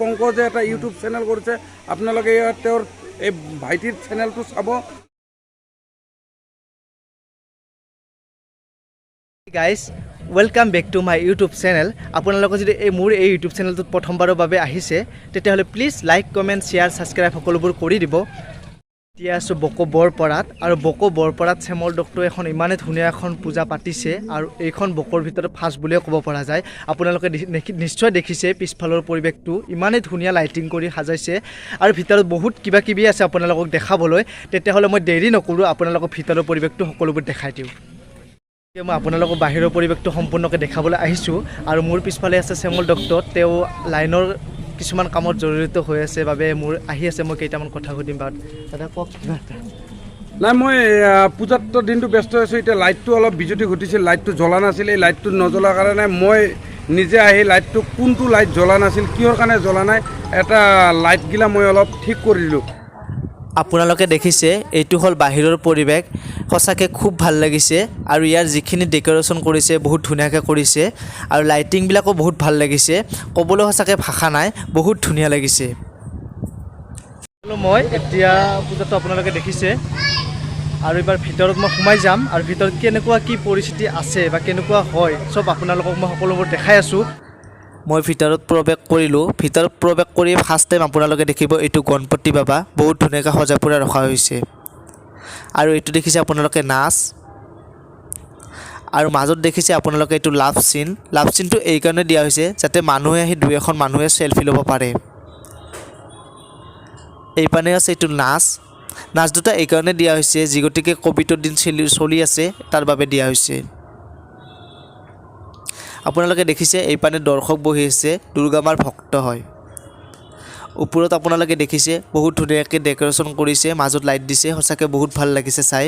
পংকজে এটা YouTube channel কৰিছে আপোনালোকে তেওঁৰ এই ভাইটিৰ চেনেলটো চাব। Guys welcome back to my YouTube channel. আপোনালোকে যদি মোৰ এই ইউটিউব চেনেলটোত প্ৰথমবাৰৰ বাবে আহিছে তেতিয়াহ'লে please like comment share subscribe সকলোবোৰ কৰি দিব। এতিয়া আছোঁ বকো বৰপৰাত আৰু বকো বৰপৰাত শ্যামল ডক্টৰে এখন ইমানেই ধুনীয়া এখন পূজা পাতিছে আৰু এইখন বকৰ ভিতৰত ফাৰ্ষ্ট বুলিয়ে ক'ব পৰা যায়। আপোনালোকে নিশ্চয় দেখিছে পিছফালৰ পৰিৱেশটো ইমানেই ধুনীয়া লাইটিং কৰি সাজাইছে আৰু ভিতৰত বহুত কিবা কিবি আছে আপোনালোকক দেখাবলৈ। তেতিয়াহ'লে মই দেৰি নকৰোঁ, আপোনালোকক ভিতৰৰ পৰিৱেশটো সকলোবোৰ দেখাই দিওঁ। মই আপোনালোকক বাহিৰৰ পৰিৱেশটো সম্পূৰ্ণকৈ দেখাবলৈ আহিছোঁ আৰু মোৰ পিছফালে আছে শ্যামল ডক্টৰ। তেওঁ লাইনৰ কিছুমান কামত জড়িত হৈ আছে বাবে মোৰ আহি আছে। মই কেইটামান কথা সুধিম বাৰু। দাদা কওক কিবা এটা। নাই, মই পূজাত দিনটো ব্যস্ত আছোঁ। এতিয়া লাইটটো অলপ বিজুতি ঘটিছিল, লাইটটো জ্বলা নাছিল। এই লাইটটো নজ্বলাৰ কাৰণে মই নিজে আহি লাইটটো কোনটো লাইট জ্বলা নাছিল, কিহৰ কাৰণে জ্বলা নাই, এটা লাইটগিলা মই অলপ ঠিক কৰি দিলোঁ। আপোনালোকে দেখিছে এইটো হ'ল বাহিৰৰ পৰিৱেশ, সঁচাকৈ খুব ভাল লাগিছে আৰু ইয়াৰ যিখিনি ডেক'ৰেশ্যন কৰিছে বহুত ধুনীয়াকৈ কৰিছে আৰু লাইটিংবিলাকো বহুত ভাল লাগিছে। ক'বলৈ সঁচাকৈ ভাষা নাই, বহুত ধুনীয়া লাগিছে। মই এতিয়া পূজাটো আপোনালোকে দেখিছে আৰু এইবাৰ ভিতৰত মই সোমাই যাম আৰু ভিতৰত কেনেকুৱা কি পৰিস্থিতি আছে বা কেনেকুৱা হয় চব আপোনালোকক মই সকলোবোৰ দেখাই আছোঁ। মই ভিতৰত প্ৰৱেশ কৰিলোঁ। ভিতৰত প্ৰৱেশ কৰি ফাৰ্ষ্ট টাইম আপোনালোকে দেখিব এইটো গণপতি বাবা বহুত ধুনীয়াকৈ সজাই পৰাই ৰখা হৈছে আৰু এইটো দেখিছে আপোনালোকে নাচ আৰু মাজত দেখিছে আপোনালোকে এইটো লাভ চিন। লাভ চিনটো এইকাৰণে দিয়া হৈছে যাতে মানুহে আহি দুই এখন মানুহে চেলফি ল'ব পাৰে। এইপানে আছে এইটো নাচ। নাচ দুটা এইকাৰণে দিয়া হৈছে যি গতিকে ক'ভিডৰ দিন চলি আছে তাৰ বাবে দিয়া হৈছে। আপোনালোকে দেখিছে এইপানে দৰ্শক বহি আছে, দুৰ্গা মাৰ ভক্ত হয়। ওপৰত আপোনালোকে দেখিছে বহুত ধুনীয়াকৈ ডেক'ৰেশ্যন কৰিছে, মাজত লাইট দিছে, সঁচাকৈ বহুত ভাল লাগিছে চাই।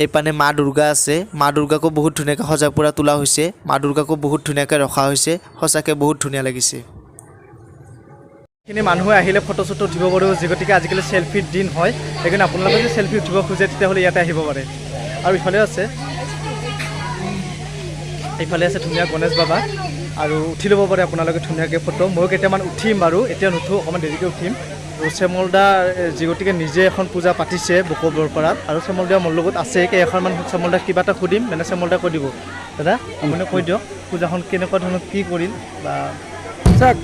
এইপানে মা দুৰ্গা আছে। মা দুৰ্গাকো বহুত ধুনীয়াকৈ সজাই পৰা তোলা হৈছে। মা দুৰ্গাকো বহুত ধুনীয়াকৈ ৰখা হৈছে, সঁচাকৈ বহুত ধুনীয়া লাগিছে। এইখিনি মানুহে আহিলে ফটো চটো উঠিব পাৰোঁ, যি গতিকে আজিকালি চেলফিৰ দিন হয়। সেইকাৰণে আপোনালোকে যদি চেলফি উঠিব খোজে তেতিয়াহ'লে ইয়াতে আহিব পাৰে। আৰু ইফালে আছে ধুনীয়া গণেশ বাবা আৰু উঠি ল'ব পাৰে আপোনালোকে ধুনীয়াকৈ ফটো। ময়ো কেইটামান উঠিম বাৰু, এতিয়া নুঠোঁ, অকণমান দেৰিকৈ উঠিম। আৰু শ্যামল দা যি গতিকে নিজে এখন পূজা পাতিছে বকো বৰপৰাত আৰু শ্যামল দা মোৰ লগত আছে। কেইখনমান শ্যামল দাক কিবা এটা সুধিম, মানে শ্যামল দাক কৈ দিব। দাদা আপুনি কৈ দিয়ক পূজাখন কেনেকুৱা ধৰণৰ কি কৰিল বা চাওক,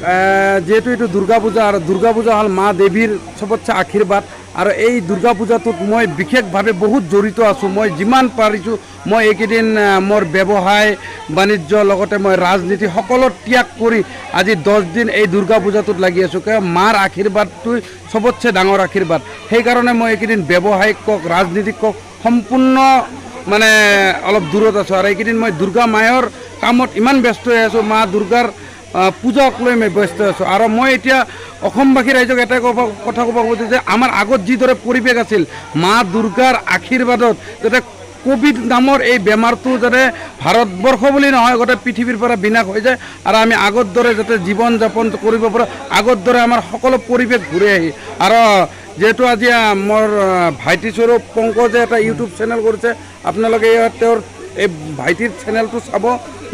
যিহেতু এইটো দুৰ্গা পূজা আৰু দুৰ্গা পূজা হ'ল মা দেৱীৰ চবতছে আশীৰ্বাদ আৰু এই দুৰ্গা পূজাটোত মই বিশেষভাৱে বহুত জড়িত আছোঁ। মই যিমান পাৰিছোঁ মই এইকেইদিন মোৰ ব্যৱসায় বাণিজ্য লগতে মই ৰাজনীতি সকলো ত্যাগ কৰি আজি 10 দিন এই দুৰ্গা পূজাটোত লাগি আছোঁ। কাৰণ মাৰ আশীৰ্বাদটোই চবতছে ডাঙৰ আশীৰ্বাদ। সেইকাৰণে মই এইকেইদিন ব্যৱসায়িক কওক ৰাজনীতিক কওক সম্পূৰ্ণ মানে অলপ দূৰত আছোঁ আৰু এইকেইদিন মই দুৰ্গা মায়ৰ কামত ইমান ব্যস্ত হৈ আছোঁ, মা দুৰ্গাৰ পূজাক লৈ মই ব্যস্ত আছোঁ। আৰু মই এতিয়া অসমবাসী ৰাইজক এটাই কথা ক'ব খুজিছোঁ যে আমাৰ আগত যিদৰে পৰিৱেশ আছিল, মা দুৰ্গাৰ আশীৰ্বাদত যাতে ক'ভিড নামৰ এই বেমাৰটো যাতে ভাৰতবৰ্ষ বুলি নহয় গোটেই পৃথিৱীৰ পৰা বিনাশ হৈ যায় আৰু আমি আগৰ দৰে যাতে জীৱন যাপন কৰিব পাৰোঁ, আগৰ দৰে আমাৰ সকলো পৰিৱেশ ঘূৰি আহি। আৰু যিহেতু আজি মোৰ ভাইটিস্বৰূপ পংকজে এটা ইউটিউব চেনেল কৰিছে, আপোনালোকে তেওঁৰ এই ভাইটিৰ চেনেলটো চাব,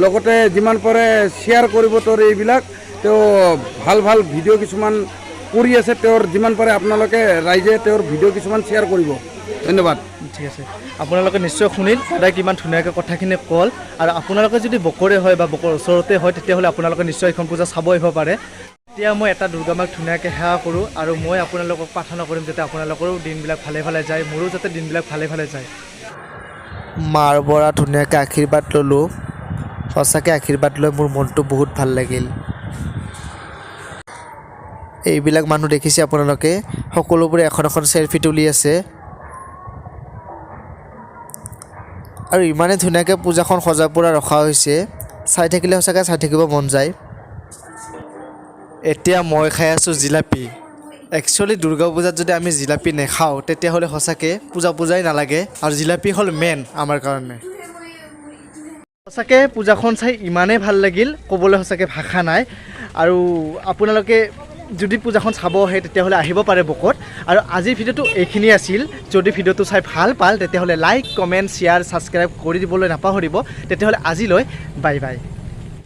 লগতে যিমান পাৰে শ্বেয়াৰ কৰিব। তেওঁৰ এইবিলাক তেওঁ ভাল ভাল ভিডিঅ' কিছুমান কৰি আছে, তেওঁৰ যিমান পাৰে আপোনালোকে ৰাইজে তেওঁৰ ভিডিঅ' কিছুমান শ্বেয়াৰ কৰিব। ধন্যবাদ। ঠিক আছে, আপোনালোকে নিশ্চয় শুনিল সদায় কিমান ধুনীয়াকৈ কথাখিনি ক'ল। আৰু আপোনালোকে যদি বকৰে হয় বা বকৰ ওচৰতে হয় তেতিয়াহ'লে আপোনালোকে নিশ্চয় এইখন পূজা চাব আহিব পাৰে। এতিয়া মই এটা দুৰ্গা মাক ধুনীয়াকৈ সেৱা কৰোঁ আৰু মই আপোনালোকক প্ৰাৰ্থনা কৰিম যাতে আপোনালোকৰো দিনবিলাক ভালে ভালে যায়, মোৰো যাতে দিনবিলাক ভালে ভালে যায়। মাৰ পৰা ধুনীয়াকৈ আশীৰ্বাদ ল'লোঁ। সঁচাকৈ আশীৰ্বাদ লৈ মোৰ মনটো বহুত ভাল লাগিল। এইবিলাক মানুহ দেখিছে আপোনালোকে, সকলোবোৰে এখন এখন চেলফি তুলি আছে আৰু ইমানেই ধুনীয়াকৈ পূজাখন সজাই পৰা ৰখা হৈছে, চাই থাকিলে সঁচাকৈ চাই থাকিব মন যায়। এতিয়া মই খাই আছোঁ জিলাপি। একচুৱেলি দুৰ্গা পূজাত যদি আমি জিলাপি নাখাওঁ তেতিয়াহ'লে সঁচাকৈ পূজাই নালাগে আৰু জিলাপি হ'ল মেইন আমাৰ কাৰণে। সঁচাকৈ পূজাখন চাই ইমানেই ভাল লাগিল, ক'বলৈ সঁচাকৈ ভাষা নাই। আৰু আপোনালোকে যদি পূজাখন চাব আহে তেতিয়াহ'লে আহিব পাৰে বকত। আৰু আজিৰ ভিডিঅ'টো এইখিনি আছিল যদি ভিডিঅ'টো চাই ভাল পাল তেতিয়াহ'লে লাইক কমেণ্ট শ্বেয়াৰ ছাবস্ক্ৰাইব কৰি দিবলৈ নাপাহৰিব তেতিয়াহ'লে আজিলৈ বাই বাই